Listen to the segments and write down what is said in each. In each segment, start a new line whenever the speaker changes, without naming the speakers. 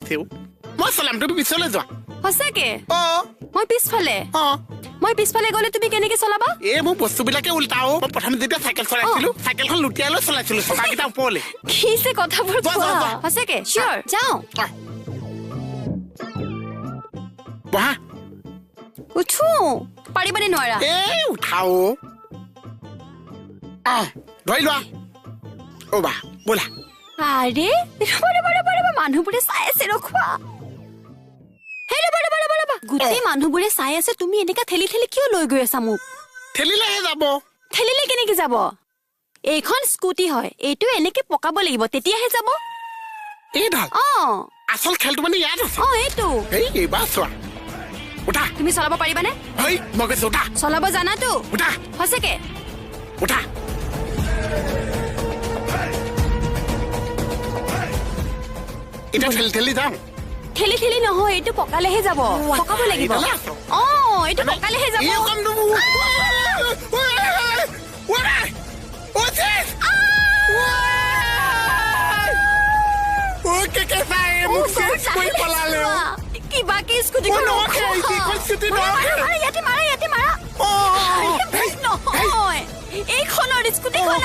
লাগিছে মই চলাম তুমি পিছলৈ যোৱা
সঁচাকে
অ
মই পিছফালে মই পিছফালে গ'লে তুমি কেনেকে চলাবা
এই মোৰ বস্তুবিলাকে উল্টাও মই প্ৰথম যেতিয়া চাইকেল চলাইছিলো চাইকেলখন লুটিয়াই লৈ চলাইছিলো চকাকেইটা ওপৰলৈ
কি যে কথাবোৰ
যোৱা, যোৱা, যোৱা।
সঁচাকে চিয়ৰ যাওঁ
বহা
উঠো পাৰিবানে নোৱাৰা
এই উঠাও ধৰি লোৱা অ' বা ব'লা
আৰে ৰবা মানুহবোৰে চাই আছে ৰখোৱা হে ৰবা গোটেই মানুহবোৰে চাই আছে তুমি এনেকা ঠেলি ঠেলি কিয় লৈ গৈ আছা মোক
ঠেলিলেহে যাব
ঠেলিলে কেনেকে যাব এইখন স্কুটি হয় এইটো এনেকে পকাব লাগিব তেতিয়াহে যাব
এই ঢাল
অ
আচল খেলটো মানে ইয়াত আছে
অ এইটো
এই এইবাৰ চোৱা উঠা
তুমি চলাব পাৰিবানে
হেই মই কৈছো উঠা
চলাব জানাতো
উঠা
সঁচাকে
উঠা এতিয়া ঠেলি ঠেলি যাওঁ
ঠেলি ঠেলি নহয় এইটো পকালেহে যাব পকাব লাগিব
এইডালে আছে।
অ এইটো পকালেহে যাব
এই কামটো
কিবা কি স্কুটি নহয় এইখনৰ স্কুটিখনত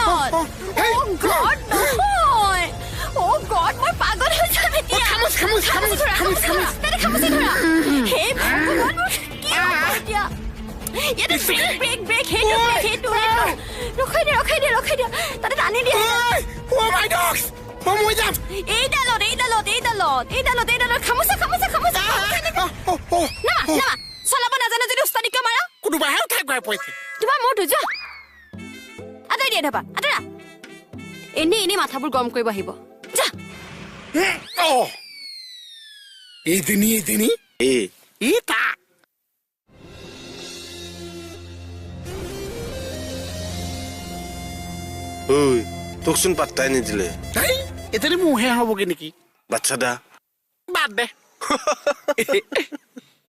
নহয় অ গড মই পাগল হৈ যাম এতিয়া হে ভগৱান মোৰ কি হ'ব এতিয়া ইয়াতে ব্ৰেক সেইটো ৰখাই দিয়া তাতে টানি দিয়া এইডালত খামোচা না চলাব নাজানো যদি উস্তাদি কিয় মাৰা
কোনোবাহে উঠাই গৈ পৰিছে
তোমাৰ মোৰটো যোৱা আঁতৰাই দিয়া ধাবা আঁতৰা এনেই মাথাবোৰ গৰম কৰিব আহিব যা
এইজনী ই তা
ওই তোকচোন পাত্তাই নিদিলে
এজনী মোৰহে হ'বগে নেকি
বাচ্চা দা
বাদ দে